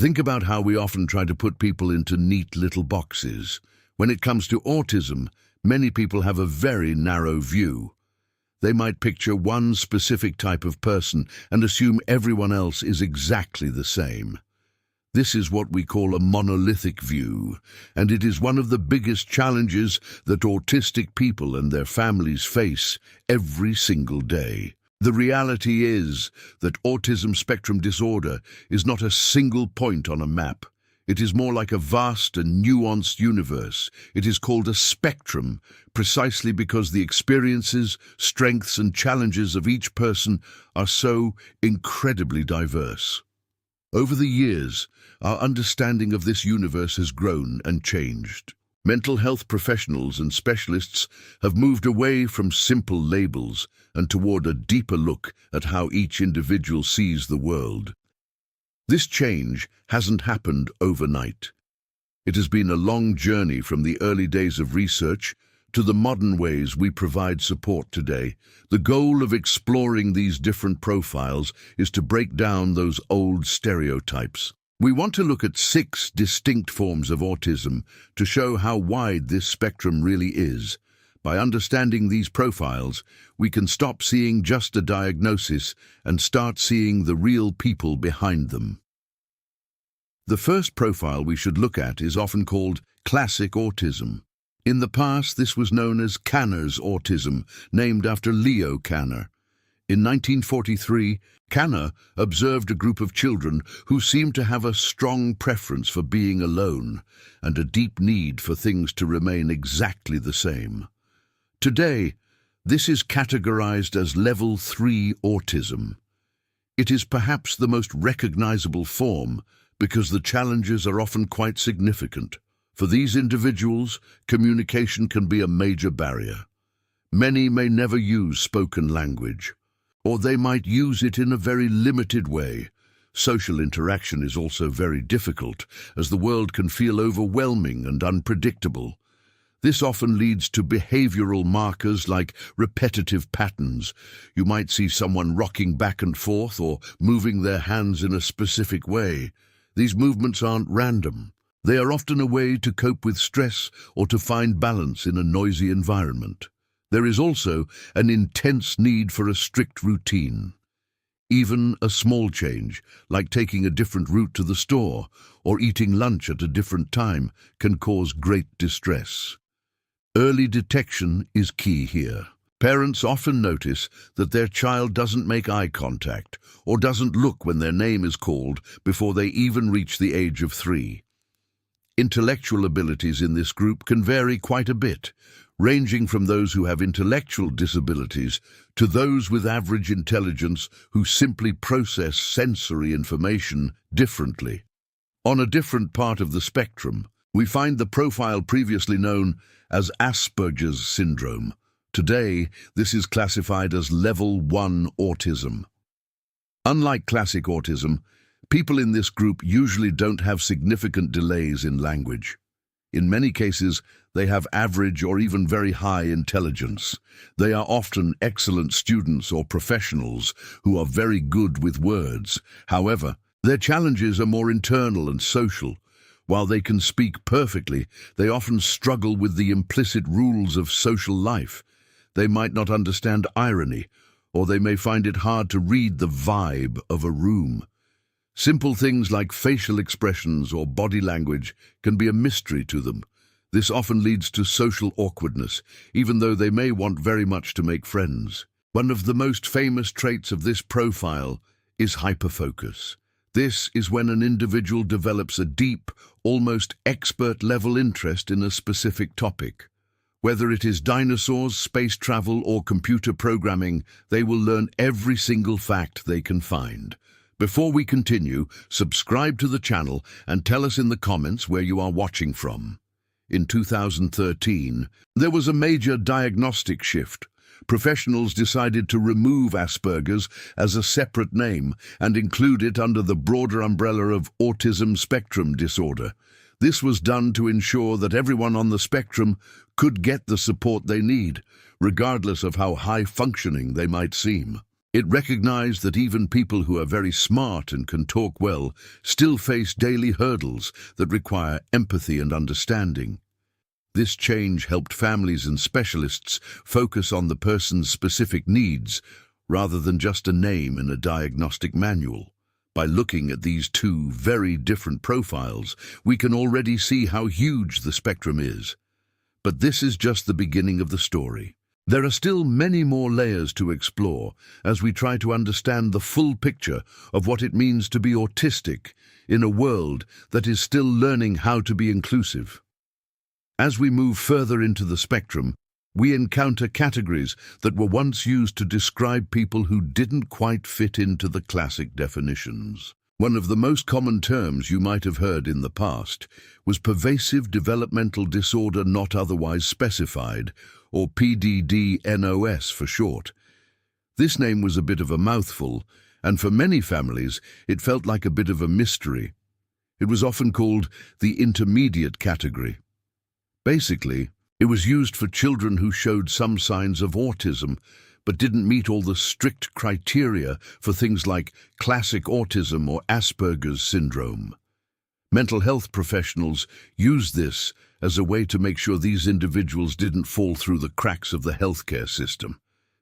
Think about how we often try to put people into neat little boxes. When it comes to autism, many people have a very narrow view. They might picture one specific type of person and assume everyone else is exactly the same. This is what we call a monolithic view, and it is one of the biggest challenges that autistic people and their families face every single day. The reality is that autism spectrum disorder is not a single point on a map. It is more like a vast and nuanced universe. It is called a spectrum precisely because the experiences, strengths, and challenges of each person are so incredibly diverse. Over the years, our understanding of this universe has grown and changed. Mental health professionals and specialists have moved away from simple labels and toward a deeper look at how each individual sees the world. This change hasn't happened overnight. It has been a long journey from the early days of research to the modern ways we provide support today. The goal of exploring these different profiles is to break down those old stereotypes. We want to look at 6 distinct forms of autism to show how wide this spectrum really is. By understanding these profiles, we can stop seeing just a diagnosis and start seeing the real people behind them. The first profile we should look at is often called classic autism. In the past, this was known as Kanner's autism, named after Leo Kanner. In 1943, Kanner observed a group of children who seemed to have a strong preference for being alone and a deep need for things to remain exactly the same. Today, this is categorized as Level 3 autism. It is perhaps the most recognizable form because the challenges are often quite significant. For these individuals, communication can be a major barrier. Many may never use spoken language, or they might use it in a very limited way. Social interaction is also very difficult, as the world can feel overwhelming and unpredictable. This often leads to behavioral markers like repetitive patterns. You might see someone rocking back and forth or moving their hands in a specific way. These movements aren't random. They are often a way to cope with stress or to find balance in a noisy environment. There is also an intense need for a strict routine. Even a small change, like taking a different route to the store or eating lunch at a different time, can cause great distress. Early detection is key here. Parents often notice that their child doesn't make eye contact or doesn't look when their name is called before they even reach the age of 3. Intellectual abilities in this group can vary quite a bit, ranging from those who have intellectual disabilities to those with average intelligence who simply process sensory information differently. On a different part of the spectrum, we find the profile previously known as Asperger's syndrome. Today, this is classified as Level 1 autism. Unlike classic autism, people in this group usually don't have significant delays in language. In many cases, they have average or even very high intelligence. They are often excellent students or professionals who are very good with words. However, their challenges are more internal and social. While they can speak perfectly, they often struggle with the implicit rules of social life. They might not understand irony, or they may find it hard to read the vibe of a room. Simple things like facial expressions or body language can be a mystery to them. This often leads to social awkwardness, even though they may want very much to make friends. One of the most famous traits of this profile is hyperfocus. This is when an individual develops a deep, almost expert-level interest in a specific topic. Whether it is dinosaurs, space travel, or computer programming, they will learn every single fact they can find. Before we continue, subscribe to the channel and tell us in the comments where you are watching from. In 2013, there was a major diagnostic shift. Professionals decided to remove Asperger's as a separate name and include it under the broader umbrella of autism spectrum disorder. This was done to ensure that everyone on the spectrum could get the support they need, regardless of how high-functioning they might seem. It recognized that even people who are very smart and can talk well still face daily hurdles that require empathy and understanding. This change helped families and specialists focus on the person's specific needs rather than just a name in a diagnostic manual. By looking at these two very different profiles, we can already see how huge the spectrum is. But this is just the beginning of the story. There are still many more layers to explore as we try to understand the full picture of what it means to be autistic in a world that is still learning how to be inclusive. As we move further into the spectrum, we encounter categories that were once used to describe people who didn't quite fit into the classic definitions. One of the most common terms you might have heard in the past was pervasive developmental disorder not otherwise specified, or PDD-NOS for short. This name was a bit of a mouthful, and for many families it felt like a bit of a mystery. It was often called the intermediate category. Basically, it was used for children who showed some signs of autism, but didn't meet all the strict criteria for things like classic autism or Asperger's syndrome. Mental health professionals used this as a way to make sure these individuals didn't fall through the cracks of the healthcare system.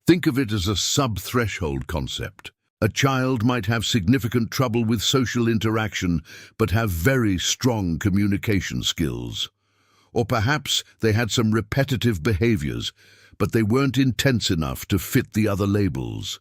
Think of it as a sub-threshold concept. A child might have significant trouble with social interaction, but have very strong communication skills. Or perhaps they had some repetitive behaviors, but they weren't intense enough to fit the other labels.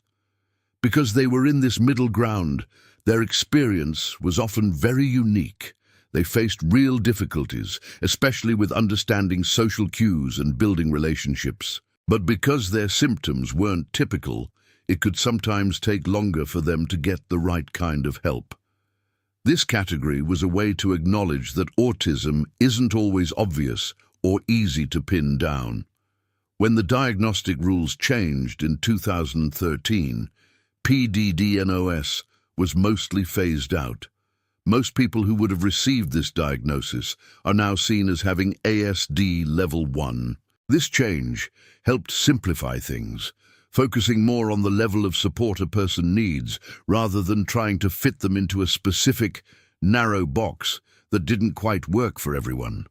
Because they were in this middle ground, their experience was often very unique. They faced real difficulties, especially with understanding social cues and building relationships. But because their symptoms weren't typical, it could sometimes take longer for them to get the right kind of help. This category was a way to acknowledge that autism isn't always obvious or easy to pin down. When the diagnostic rules changed in 2013, PDD-NOS was mostly phased out. Most people who would have received this diagnosis are now seen as having ASD Level 1. This change helped simplify things, focusing more on the level of support a person needs rather than trying to fit them into a specific, narrow box that didn't quite work for everyone.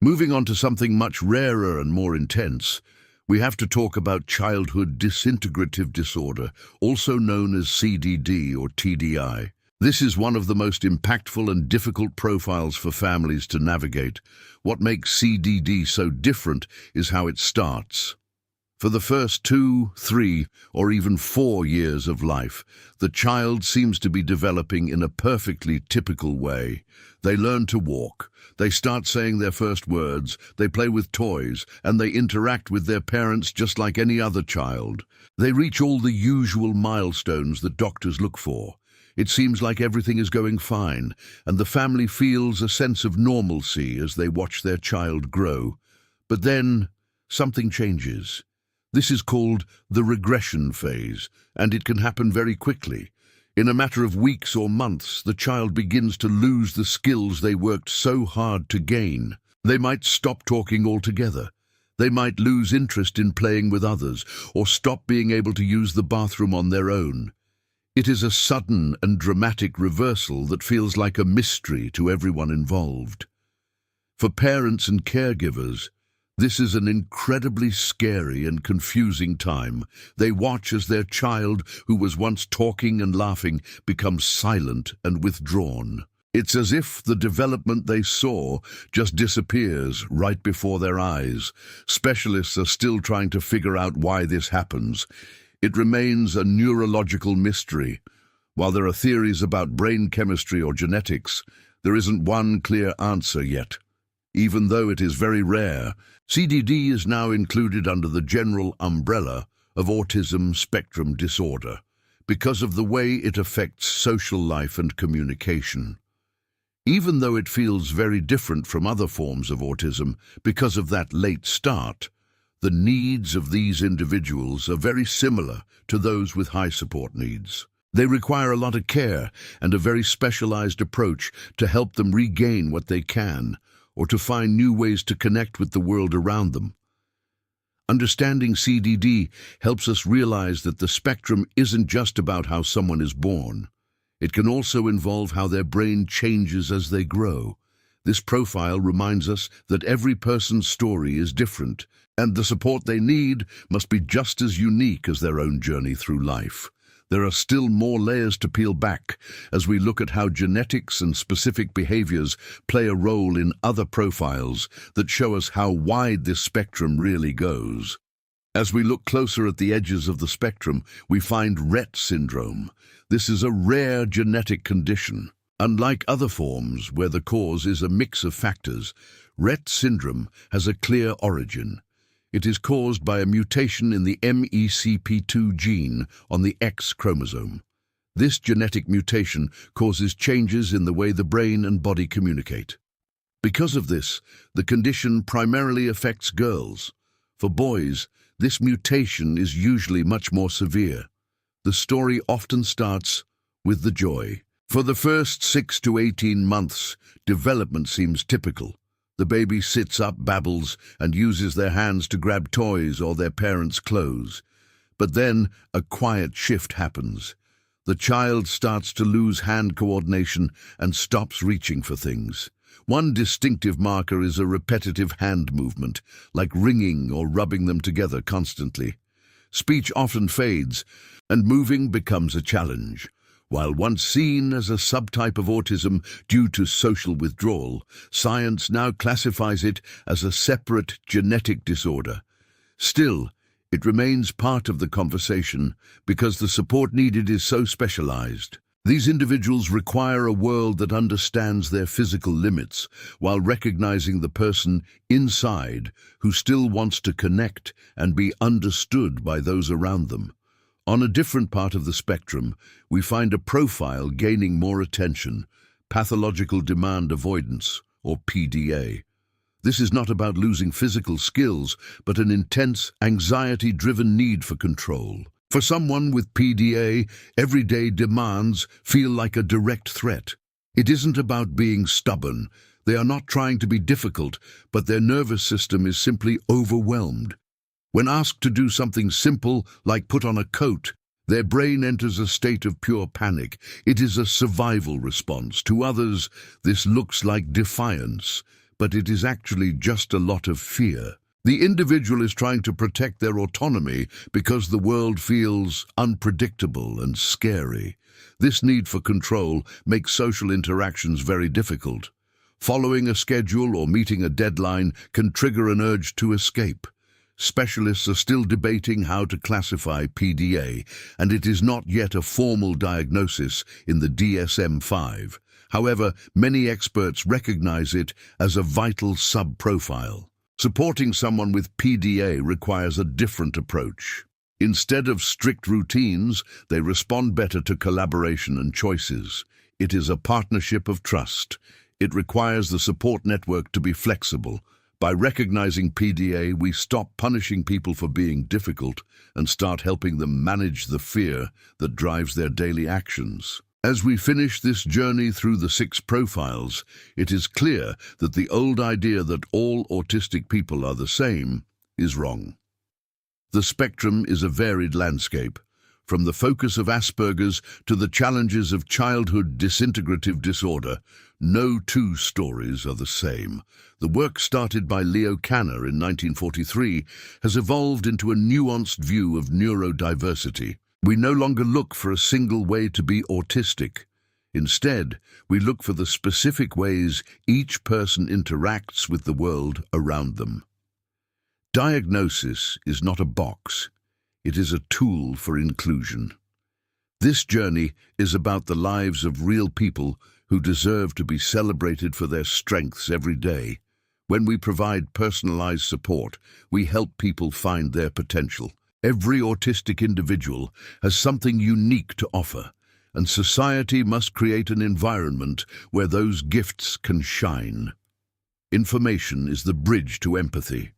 Moving on to something much rarer and more intense, we have to talk about childhood disintegrative disorder, also known as CDD or TDI. This is one of the most impactful and difficult profiles for families to navigate. What makes CDD so different is how it starts. For the first 2, 3, or even 4 years of life, the child seems to be developing in a perfectly typical way. They learn to walk, they start saying their first words, they play with toys, and they interact with their parents just like any other child. They reach all the usual milestones that doctors look for. It seems like everything is going fine, and the family feels a sense of normalcy as they watch their child grow. But then, something changes. This is called the regression phase, and it can happen very quickly. In a matter of weeks or months, the child begins to lose the skills they worked so hard to gain. They might stop talking altogether. They might lose interest in playing with others, or stop being able to use the bathroom on their own. It is a sudden and dramatic reversal that feels like a mystery to everyone involved. For parents and caregivers, this is an incredibly scary and confusing time. They watch as their child, who was once talking and laughing, becomes silent and withdrawn. It's as if the development they saw just disappears right before their eyes. Specialists are still trying to figure out why this happens. It remains a neurological mystery. While there are theories about brain chemistry or genetics, there isn't one clear answer yet. Even though it is very rare, CDD is now included under the general umbrella of autism spectrum disorder because of the way it affects social life and communication. Even though it feels very different from other forms of autism because of that late start, the needs of these individuals are very similar to those with high support needs. They require a lot of care and a very specialized approach to help them regain what they can, or to find new ways to connect with the world around them. Understanding CDD helps us realize that the spectrum isn't just about how someone is born. It can also involve how their brain changes as they grow. This profile reminds us that every person's story is different, and the support they need must be just as unique as their own journey through life. There are still more layers to peel back as we look at how genetics and specific behaviors play a role in other profiles that show us how wide this spectrum really goes. As we look closer at the edges of the spectrum, we find Rett syndrome. This is a rare genetic condition. Unlike other forms where the cause is a mix of factors, Rett syndrome has a clear origin. It is caused by a mutation in the MECP2 gene on the X chromosome. This genetic mutation causes changes in the way the brain and body communicate. Because of this, the condition primarily affects girls. For boys, this mutation is usually much more severe. The story often starts with the joy. For the first 6 to 18 months, development seems typical. The baby sits up, babbles, and uses their hands to grab toys or their parents' clothes. But then a quiet shift happens. The child starts to lose hand coordination and stops reaching for things. One distinctive marker is a repetitive hand movement, like wringing or rubbing them together constantly. Speech often fades, and moving becomes a challenge. While once seen as a subtype of autism due to social withdrawal, science now classifies it as a separate genetic disorder. Still, it remains part of the conversation because the support needed is so specialized. These individuals require a world that understands their physical limits while recognizing the person inside who still wants to connect and be understood by those around them. On a different part of the spectrum, we find a profile gaining more attention: pathological demand avoidance, or PDA. This is not about losing physical skills, but an intense, anxiety-driven need for control. For someone with PDA, everyday demands feel like a direct threat. It isn't about being stubborn. They are not trying to be difficult, but their nervous system is simply overwhelmed. When asked to do something simple, like put on a coat, their brain enters a state of pure panic. It is a survival response. To others, this looks like defiance, but it is actually just a lot of fear. The individual is trying to protect their autonomy because the world feels unpredictable and scary. This need for control makes social interactions very difficult. Following a schedule or meeting a deadline can trigger an urge to escape. Specialists are still debating how to classify PDA, and it is not yet a formal diagnosis in the DSM-5. However, many experts recognize it as a vital sub-profile. Supporting someone with PDA requires a different approach. Instead of strict routines, they respond better to collaboration and choices. It is a partnership of trust. It requires the support network to be flexible. By recognizing PDA, we stop punishing people for being difficult and start helping them manage the fear that drives their daily actions. As we finish this journey through the 6 profiles, it is clear that the old idea that all autistic people are the same is wrong. The spectrum is a varied landscape, from the focus of Asperger's to the challenges of childhood disintegrative disorder. No two stories are the same. The work started by Leo Kanner in 1943 has evolved into a nuanced view of neurodiversity. We no longer look for a single way to be autistic. Instead, we look for the specific ways each person interacts with the world around them. Diagnosis is not a box. It is a tool for inclusion. This journey is about the lives of real people who deserve to be celebrated for their strengths every day. When we provide personalized support, we help people find their potential. Every autistic individual has something unique to offer, and society must create an environment where those gifts can shine. Information is the bridge to empathy.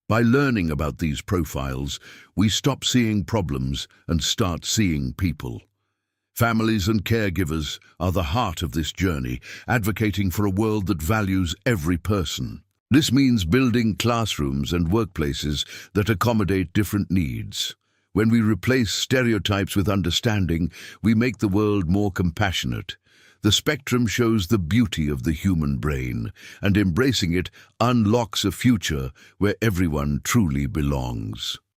By learning about these profiles, we stop seeing problems and start seeing people. Families and caregivers are the heart of this journey, advocating for a world that values every person. This means building classrooms and workplaces that accommodate different needs. When we replace stereotypes with understanding, we make the world more compassionate. The spectrum shows the beauty of the human brain, and embracing it unlocks a future where everyone truly belongs.